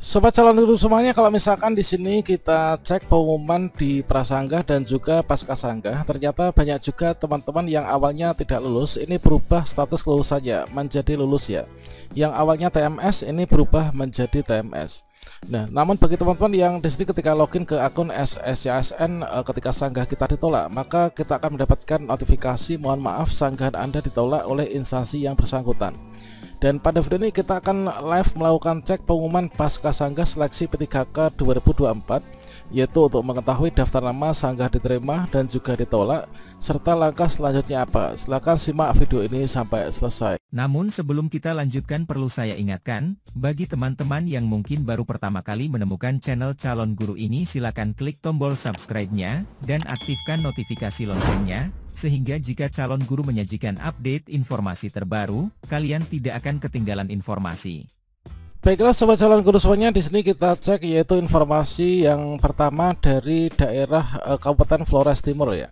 Sobat calon guru semuanya, kalau misalkan di sini kita cek pengumuman di prasanggah dan juga pascasanggah, ternyata banyak juga teman-teman yang awalnya tidak lulus ini berubah status kelulusannya menjadi lulus ya. Yang awalnya TMS ini berubah menjadi TMS. Nah, namun bagi teman-teman yang di sini ketika login ke akun SSCASN ketika sanggah kita ditolak, maka kita akan mendapatkan notifikasi mohon maaf sanggahan Anda ditolak oleh instansi yang bersangkutan. Dan pada video ini kita akan live melakukan cek pengumuman pasca sanggah seleksi P3K 2024, yaitu untuk mengetahui daftar nama sanggah diterima dan juga ditolak, serta langkah selanjutnya apa. Silahkan simak video ini sampai selesai. Namun sebelum kita lanjutkan, perlu saya ingatkan, bagi teman-teman yang mungkin baru pertama kali menemukan channel Calon Guru ini, silakan klik tombol subscribe-nya dan aktifkan notifikasi loncengnya, sehingga jika calon guru menyajikan update informasi terbaru, kalian tidak akan ketinggalan informasi. Baiklah sobat calon guru semuanya, di sini kita cek yaitu informasi yang pertama dari daerah Kabupaten Flores Timur ya.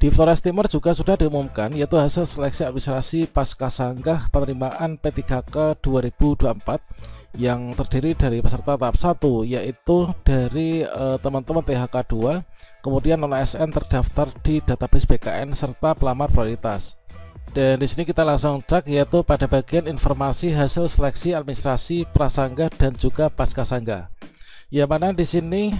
Di Flores Timur juga sudah diumumkan yaitu hasil seleksi administrasi pasca sanggah penerimaan P3K 2024 yang terdiri dari peserta tahap 1 yaitu dari teman-teman THK 2, kemudian non ASN terdaftar di database BKN serta pelamar prioritas. Dan di sini kita langsung cek yaitu pada bagian informasi hasil seleksi administrasi prasanggah dan juga pasca sanggah. Ya, mana di sini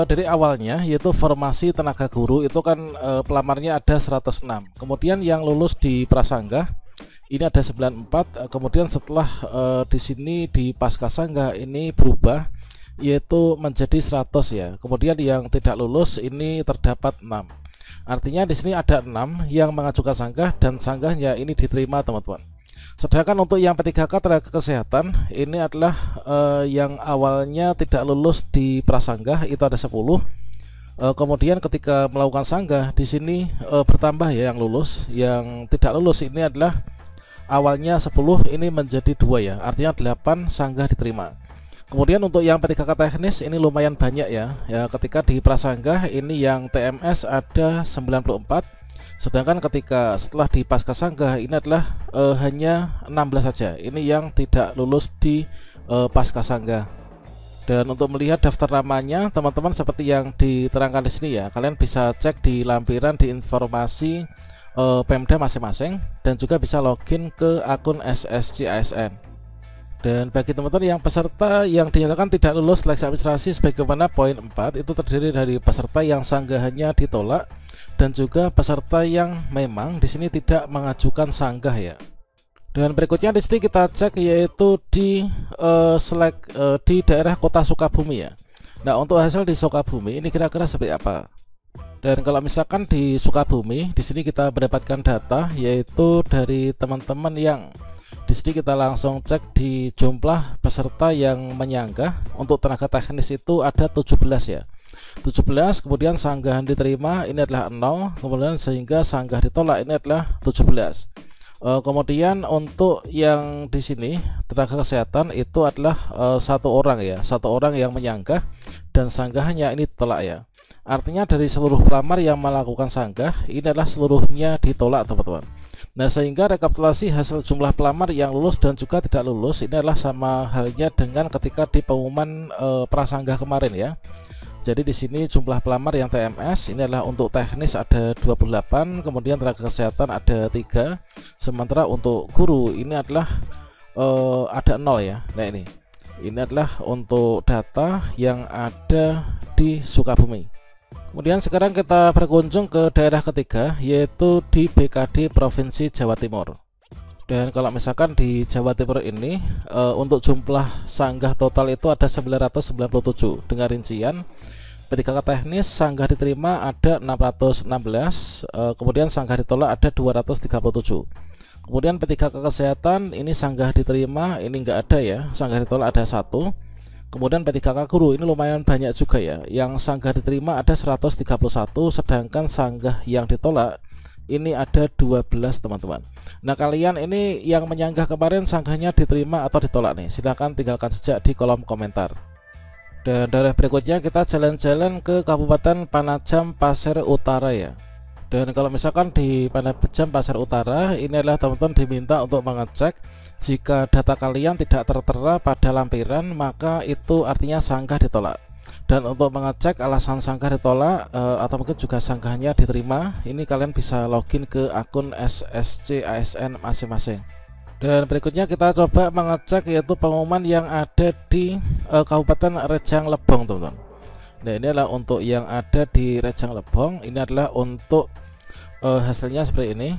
dari awalnya yaitu formasi tenaga guru itu kan pelamarnya ada 106. Kemudian yang lulus di prasanggah ini ada 94. Kemudian setelah di sini di pasca sanggah ini berubah yaitu menjadi 100 ya. Kemudian yang tidak lulus ini terdapat 6. Artinya di sini ada 6 yang mengajukan sanggah dan sanggahnya ini diterima teman-teman. Sedangkan untuk yang P3K tenaga kesehatan ini adalah yang awalnya tidak lulus di prasanggah itu ada 10. Kemudian ketika melakukan sanggah di sini bertambah ya yang lulus. Yang tidak lulus ini adalah awalnya 10 ini menjadi 2 ya. Artinya 8 sanggah diterima. Kemudian untuk yang P3K teknis ini lumayan banyak ya. Ya, ketika di prasanggah ini yang TMS ada 94. Sedangkan ketika setelah di pasca sanggah ini adalah hanya 16 saja. Ini yang tidak lulus di pasca sanggah. Dan untuk melihat daftar namanya teman-teman seperti yang diterangkan di sini ya, kalian bisa cek di lampiran di informasi Pemda masing-masing dan juga bisa login ke akun SSCASN. Dan bagi teman-teman yang peserta yang dinyatakan tidak lulus seleksi administrasi sebagaimana poin 4 itu terdiri dari peserta yang sanggahannya ditolak dan juga peserta yang memang di sini tidak mengajukan sanggah ya. Dan berikutnya di sini kita cek yaitu di di daerah Kota Sukabumi ya. Nah, untuk hasil di Sukabumi ini kira-kira seperti apa? Dan kalau misalkan di Sukabumi di sini kita mendapatkan data yaitu dari teman-teman yang di sini kita langsung cek di jumlah peserta yang menyanggah. Untuk tenaga teknis itu ada 17 ya. 17, kemudian sanggahan diterima ini adalah 0, kemudian sehingga sanggah ditolak ini adalah 17. Kemudian untuk yang di sini tenaga kesehatan itu adalah 1 orang ya, 1 orang yang menyanggah dan sanggahannya ini ditolak ya. Artinya dari seluruh pelamar yang melakukan sanggah ini adalah seluruhnya ditolak teman-teman. Nah, sehingga rekapitulasi hasil jumlah pelamar yang lulus dan juga tidak lulus ini adalah sama halnya dengan ketika di pengumuman prasanggah kemarin ya. Jadi di sini jumlah pelamar yang TMS ini adalah untuk teknis ada 28, kemudian tenaga kesehatan ada 3, sementara untuk guru ini adalah ada 0 ya. Nah, ini adalah untuk data yang ada di Sukabumi. Kemudian sekarang kita berkunjung ke daerah ketiga yaitu di BKD Provinsi Jawa Timur. Dan kalau misalkan di Jawa Timur ini untuk jumlah sanggah total itu ada 997 dengan rincian P3K teknis sanggah diterima ada 616, kemudian sanggah ditolak ada 237. Kemudian P3K kesehatan ini sanggah diterima ini enggak ada ya, sanggah ditolak ada 1. Kemudian P3K guru ini lumayan banyak juga ya. Yang sanggah diterima ada 131, sedangkan sanggah yang ditolak ini ada 12 teman-teman. Nah, kalian ini yang menyanggah kemarin sanggahnya diterima atau ditolak nih? Silahkan tinggalkan saja di kolom komentar. Dan dari berikutnya kita jalan-jalan ke Kabupaten Panajam Pasir Utara ya. Dan kalau misalkan di Pandai Bejam Pasar Utara, ini adalah teman-teman diminta untuk mengecek jika data kalian tidak tertera pada lampiran, maka itu artinya sanggah ditolak. Dan untuk mengecek alasan sanggah ditolak atau mungkin juga sanggahnya diterima, ini kalian bisa login ke akun SSC ASN masing-masing. Dan berikutnya kita coba mengecek yaitu pengumuman yang ada di Kabupaten Rejang Lebong, teman-teman. Nah, ini adalah untuk yang ada di Rejang Lebong. Ini adalah untuk hasilnya seperti ini.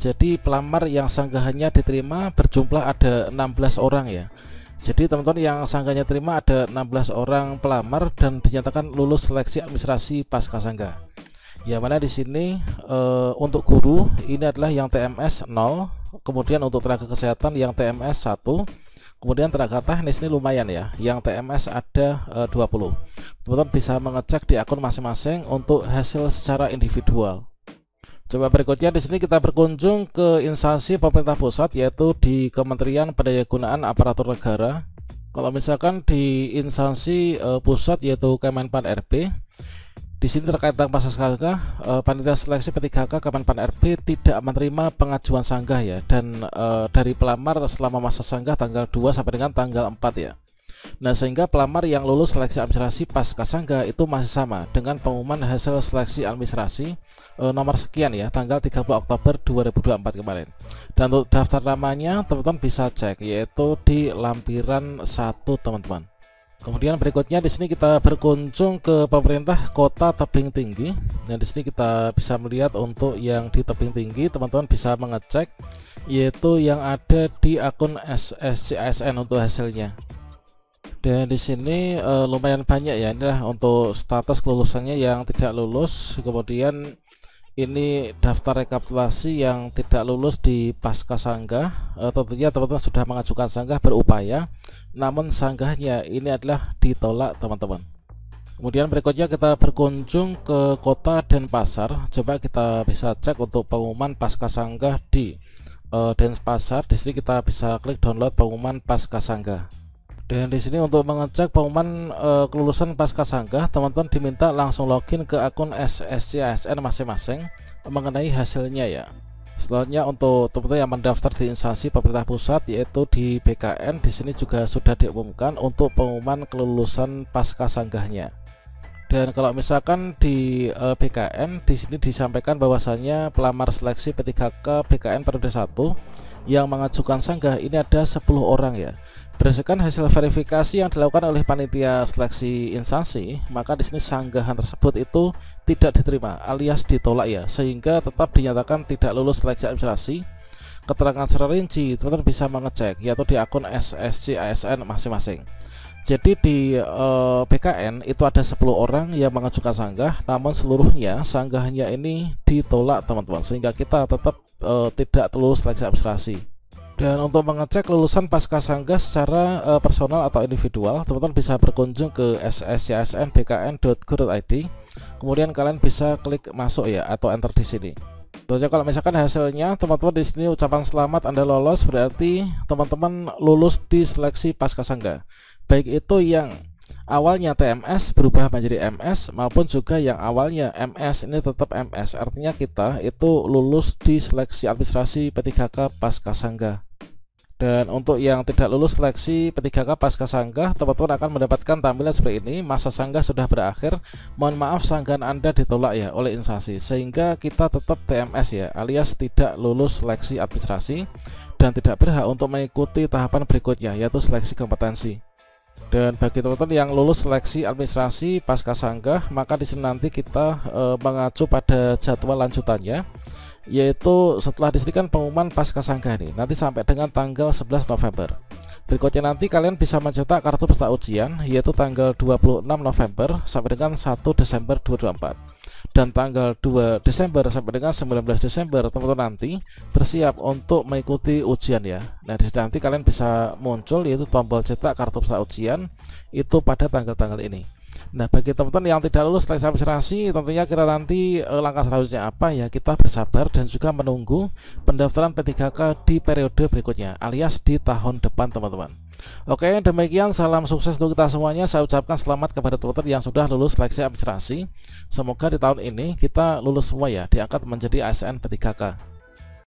Jadi pelamar yang sanggahannya diterima berjumlah ada 16 orang ya. Jadi teman-teman yang sanggahnya terima ada 16 orang pelamar dan dinyatakan lulus seleksi administrasi pasca sanggah. Yang mana di sini untuk guru ini adalah yang TMS 0, kemudian untuk tenaga kesehatan yang TMS 1, kemudian tenaga teknis ini lumayan ya, yang TMS ada 20. Teman-teman bisa mengecek di akun masing-masing untuk hasil secara individual. Coba berikutnya di sini kita berkunjung ke instansi pemerintah pusat, yaitu di Kementerian Pendayagunaan Aparatur Negara. Kalau misalkan di instansi pusat yaitu Kemenpan RB, di sini terkait dengan pasca sanggah, panitia seleksi P3K Kemenpan RB tidak menerima pengajuan sanggah ya, dan dari pelamar selama masa sanggah tanggal 2 sampai dengan tanggal 4 ya. Nah, sehingga pelamar yang lulus seleksi administrasi pasca sanggah itu masih sama dengan pengumuman hasil seleksi administrasi nomor sekian ya, tanggal 30 Oktober 2024 kemarin. Dan untuk daftar namanya teman-teman bisa cek yaitu di lampiran 1, teman-teman. Kemudian berikutnya di sini kita berkunjung ke pemerintah Kota Tebing Tinggi. Dan di sini kita bisa melihat untuk yang di Tebing Tinggi teman-teman bisa mengecek yaitu yang ada di akun SSCASN untuk hasilnya. Dan di sini lumayan banyak ya, inilah untuk status kelulusannya yang tidak lulus. Kemudian ini daftar rekapitulasi yang tidak lulus di pasca sanggah. Tentunya teman-teman sudah mengajukan sanggah berupaya, namun sanggahnya ini adalah ditolak, teman-teman. Kemudian berikutnya kita berkunjung ke Kota Denpasar. Coba kita bisa cek untuk pengumuman pasca sanggah di Denpasar. Di sini kita bisa klik download pengumuman pasca sanggah. Dan di sini untuk mengecek pengumuman kelulusan pasca sanggah, teman-teman diminta langsung login ke akun SSC ASN masing-masing mengenai hasilnya ya. Selanjutnya untuk teman-teman yang mendaftar di instansi pemerintah pusat yaitu di BKN, di sini juga sudah diumumkan untuk pengumuman kelulusan pasca sanggahnya. Dan kalau misalkan di BKN, di sini disampaikan bahwasannya pelamar seleksi P3K BKN periode 1 yang mengajukan sanggah ini ada 10 orang ya. Berdasarkan hasil verifikasi yang dilakukan oleh panitia seleksi instansi, maka di sini sanggahan tersebut itu tidak diterima alias ditolak ya, sehingga tetap dinyatakan tidak lulus seleksi administrasi. Keterangan secara rinci teman-teman bisa mengecek yaitu di akun SSC ASN masing-masing. Jadi di BKN itu ada 10 orang yang mengajukan sanggah, namun seluruhnya sanggahannya ini ditolak, teman-teman, sehingga kita tetap tidak lulus seleksi administrasi. Dan untuk mengecek lulusan pasca sanggah secara personal atau individual, teman-teman bisa berkunjung ke sscsnbkn.go.id. Kemudian kalian bisa klik masuk ya atau enter di sini. Terus kalau misalkan hasilnya teman-teman di sini ucapan selamat Anda lolos, berarti teman-teman lulus di seleksi pasca sanggah. Baik itu yang awalnya TMS berubah menjadi MS maupun juga yang awalnya MS ini tetap MS. Artinya kita itu lulus di seleksi administrasi P3K pasca sanggah. Dan untuk yang tidak lulus seleksi P3K pasca sanggah, teman-teman akan mendapatkan tampilan seperti ini. Masa sanggah sudah berakhir, mohon maaf sanggahan Anda ditolak ya oleh instansi, sehingga kita tetap TMS ya, alias tidak lulus seleksi administrasi dan tidak berhak untuk mengikuti tahapan berikutnya yaitu seleksi kompetensi. Dan bagi teman-teman yang lulus seleksi administrasi pasca sanggah, maka di sini nanti kita mengacu pada jadwal lanjutannya, yaitu setelah disediakan pengumuman pasca sanggah ini nanti sampai dengan tanggal 11 November. Berikutnya nanti kalian bisa mencetak kartu peserta ujian yaitu tanggal 26 November sampai dengan 1 Desember 2024. Dan tanggal 2 Desember sampai dengan 19 Desember teman-teman nanti bersiap untuk mengikuti ujian ya. Nah, di sini nanti kalian bisa muncul yaitu tombol cetak kartu peserta ujian itu pada tanggal-tanggal ini. Nah, bagi teman-teman yang tidak lulus seleksi administrasi, tentunya kita nanti langkah selanjutnya apa ya, kita bersabar dan juga menunggu pendaftaran P3K di periode berikutnya alias di tahun depan, teman-teman. Oke, demikian salam sukses untuk kita semuanya. Saya ucapkan selamat kepada tutor yang sudah lulus seleksi administrasi. Semoga di tahun ini kita lulus semua ya, diangkat menjadi ASN P3K.